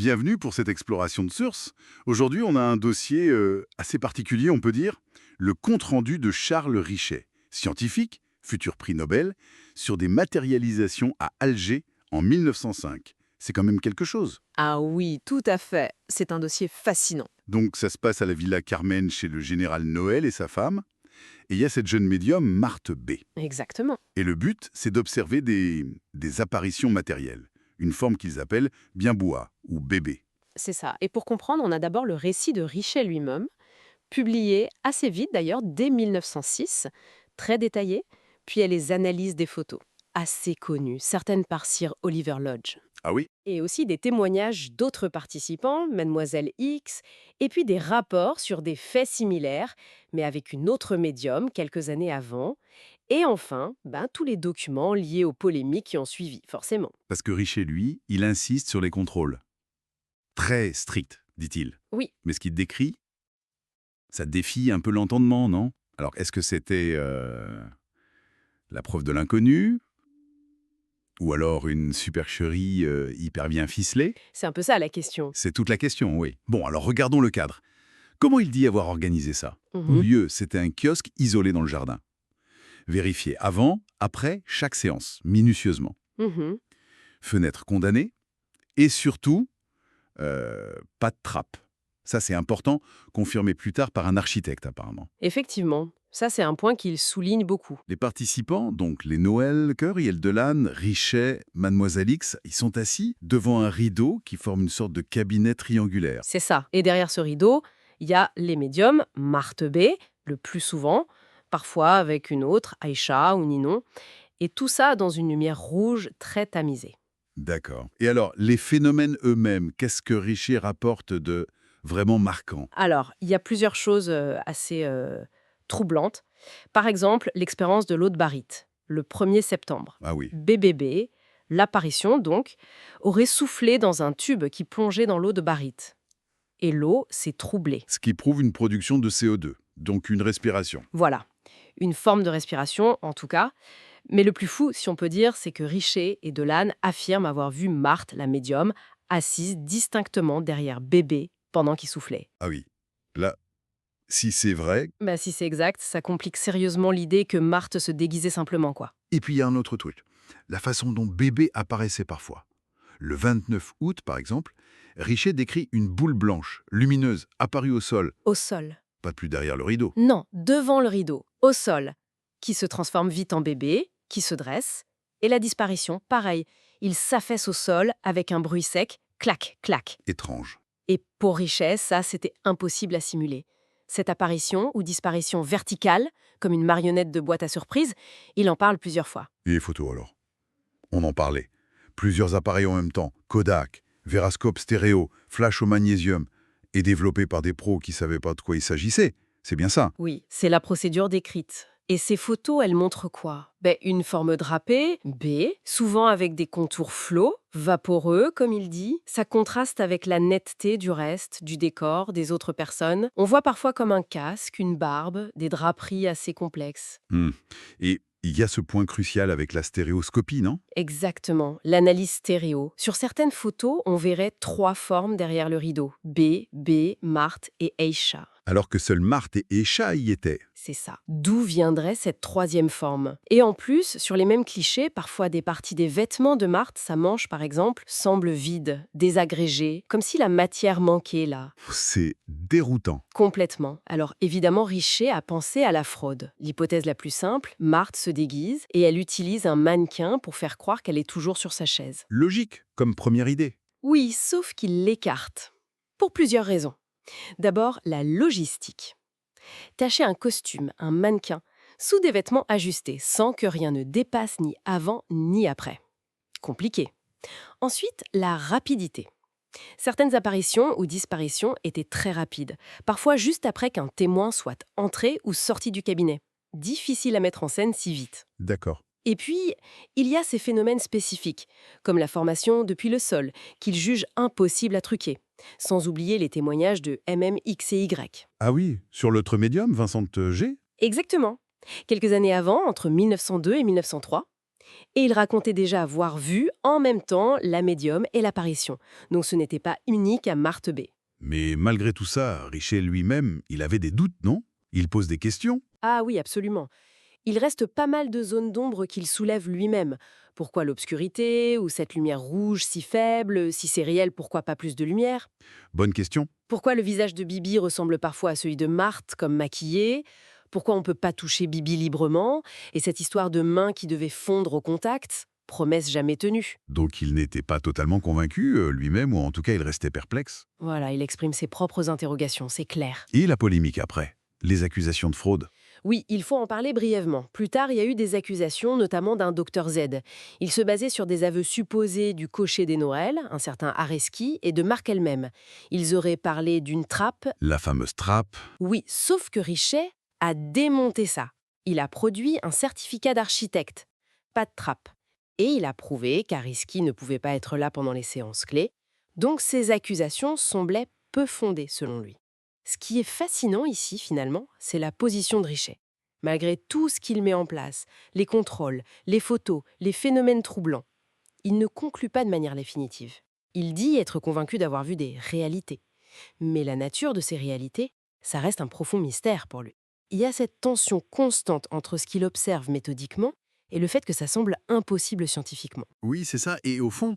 Bienvenue pour cette exploration de sources. Aujourd'hui, on a un dossier assez particulier, on peut dire, le compte-rendu de Charles Richet, scientifique, futur prix Nobel, sur des matérialisations à Alger en 1905. C'est quand même quelque chose. Ah oui, tout à fait. C'est un dossier fascinant. Donc ça se passe à la Villa Carmen chez le général Noël et sa femme, et il y a cette jeune médium, Marthe B. Exactement. Et le but, c'est d'observer des apparitions matérielles, une forme qu'ils appellent Bienboua ou bébé. C'est ça. Et pour comprendre, on a d'abord le récit de Richet lui-même, publié assez vite d'ailleurs, dès 1906, très détaillé, puis il y a les analyses des photos, assez connues, certaines par Sir Oliver Lodge. Ah oui? Et aussi des témoignages d'autres participants, Mademoiselle X, et puis des rapports sur des faits similaires, mais avec une autre médium quelques années avant. Et enfin, tous les documents liés aux polémiques qui ont suivi, forcément. Parce que Richet, lui, il insiste sur les contrôles. Très strict, dit-il. Oui, Mais ce qu'il décrit, ça défie un peu l'entendement, non? Alors, est-ce que c'était la preuve de l'inconnu? Ou alors une supercherie hyper bien ficelée? c'est un peu ça la question. C'est toute la question, oui. Bon, alors regardons le cadre. Comment il dit avoir organisé ça? Le Mhm. lieu, c'était un kiosque isolé dans le jardin. Vérifié avant, après, chaque séance, minutieusement. Mhm. Fenêtre condamnée. Et surtout, pas de trappe. Ça, c'est important, confirmé plus tard par un architecte, apparemment. Effectivement, ça c'est un point qu'il souligne beaucoup. Les participants, donc les Noël, Curiel Delane, Richet, Mademoiselle X, ils sont assis devant un rideau qui forme une sorte de cabinet triangulaire. C'est ça. Et derrière ce rideau, il y a les médiums, Marthe B, le plus souvent, parfois avec une autre, Aïcha ou Ninon, et tout ça dans une lumière rouge très tamisée. D'accord. Et alors, les phénomènes eux-mêmes, qu'est-ce que Richet rapporte de vraiment marquant? Alors, il y a plusieurs choses assez troublantes. Par exemple, l'expérience de l'eau de barite, le 1er septembre. Ah oui, BBB, l'apparition donc, aurait soufflé dans un tube qui plongeait dans l'eau de barite. Et l'eau s'est troublée. ce qui prouve une production de CO2, donc une respiration. Voilà, une forme de respiration en tout cas. Mais le plus fou, si on peut dire, c'est que Richet et Delane affirment avoir vu Marthe, la médium, assise distinctement derrière bébé pendant qu'il soufflait. Ah oui, là, si c'est vrai. Si c'est exact, ça complique sérieusement l'idée que Marthe se déguisait simplement, quoi. Et puis il y a un autre truc, la façon dont bébé apparaissait parfois. Le 29 août, par exemple, Richet décrit une boule blanche, lumineuse, apparue au sol, Au sol. pas plus derrière le rideau. Non, devant le rideau, au sol, qui se transforme vite en bébé, qui se dresse. Et la disparition, pareil, il s'affaisse au sol avec un bruit sec, clac, clac. Étrange. Et pour Richet, ça, c'était impossible à simuler. Cette apparition ou disparition verticale, comme une marionnette de boîte à surprise, il en parle plusieurs fois. Et les photos alors? On en parlait. Plusieurs appareils en même temps, Kodak, Verascope stéréo, flash au magnésium, et développés par des pros qui savaient pas de quoi il s'agissait. C'est bien ça. Oui, c'est la procédure décrite. Et ces photos, elles montrent quoi? Une forme drapée, B, souvent avec des contours flots, vaporeux, comme il dit. Ça contraste avec la netteté du reste, du décor, des autres personnes. On voit parfois comme un casque, une barbe, des draperies assez complexes. Et il y a ce point crucial avec la stéréoscopie, non? Exactement, l'analyse stéréo. Sur certaines photos, on verrait 3 formes derrière le rideau. B, Marthe et Aïcha. Alors que seuls Marthe et Esha y étaient. C'est ça. D'où viendrait cette 3e forme? Et en plus, sur les mêmes clichés, parfois des parties des vêtements de Marthe, sa manche par exemple, semblent vides, désagrégées, comme si la matière manquait là. C'est déroutant. Complètement. Alors évidemment, Richet a pensé à la fraude. L'hypothèse la plus simple, Marthe se déguise et elle utilise un mannequin pour faire croire qu'elle est toujours sur sa chaise. Logique, comme première idée. Oui, sauf qu'il l'écarte. Pour plusieurs raisons. D'abord, la logistique. Tâcher un costume, un mannequin, sous des vêtements ajustés, sans que rien ne dépasse ni avant ni après. Compliqué. Ensuite, la rapidité. Certaines apparitions ou disparitions étaient très rapides, parfois juste après qu'un témoin soit entré ou sorti du cabinet. Difficile à mettre en scène si vite. D'accord. Et puis, il y a ces phénomènes spécifiques, comme la formation depuis le sol, qu'il juge impossible à truquer, sans oublier les témoignages de MMX et Y. Ah oui, sur l'autre médium, Vincent G? Exactement. Quelques années avant, entre 1902 et 1903, Et il racontait déjà avoir vu en même temps la médium et l'apparition. Donc ce n'était pas unique à Marthe B. Mais malgré tout ça, Richer lui-même, il avait des doutes, non? Il pose des questions. Ah oui, absolument. Il reste pas mal de zones d'ombre qu'il soulève lui-même. Pourquoi l'obscurité ou cette lumière rouge si faible? Si c'est réel, pourquoi pas plus de lumière? Bonne question. Pourquoi le visage de Bibi ressemble parfois à celui de Marthe, comme maquillé? Pourquoi on ne peut pas toucher Bibi librement? Et cette histoire de main qui devait fondre au contact? Promesse jamais tenue. Donc il n'était pas totalement convaincu lui-même, ou en tout cas il restait perplexe. Voilà, il exprime ses propres interrogations, c'est clair. Et la polémique après? Les accusations de fraude? Oui, il faut en parler brièvement. Plus tard, il y a eu des accusations, notamment d'un docteur Z. Il se basait sur des aveux supposés du cocher des Noël, un certain Areski, et de Marc elle-même. Ils auraient parlé d'une trappe. La fameuse trappe? Oui, sauf que Richet a démonté ça. Il a produit un certificat d'architecte. Pas de trappe. Et il a prouvé qu'Areski ne pouvait pas être là pendant les séances clés. Donc ces accusations semblaient peu fondées, selon lui. Ce qui est fascinant ici, finalement, c'est la position de Richet. Malgré tout ce qu'il met en place, les contrôles, les photos, les phénomènes troublants, il ne conclut pas de manière définitive. Il dit être convaincu d'avoir vu des réalités. Mais la nature de ces réalités, ça reste un profond mystère pour lui. Il y a cette tension constante entre ce qu'il observe méthodiquement et le fait que ça semble impossible scientifiquement. Oui, c'est ça. Et au fond,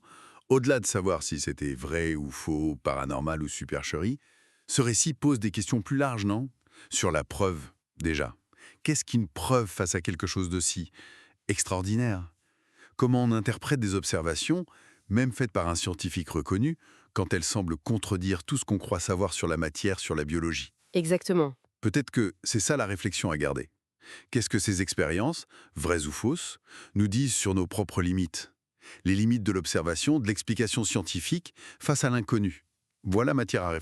au-delà de savoir si c'était vrai ou faux, paranormal ou supercherie, ce récit pose des questions plus larges, non? Sur la preuve, déjà. Qu'est-ce qu'une preuve face à quelque chose de si extraordinaire? Comment on interprète des observations, même faites par un scientifique reconnu, quand elles semblent contredire tout ce qu'on croit savoir sur la matière, sur la biologie? Exactement. Peut-être que c'est ça la réflexion à garder. Qu'est-ce que ces expériences, vraies ou fausses, nous disent sur nos propres limites? Les limites de l'observation, de l'explication scientifique face à l'inconnu. Voilà matière à réflexion.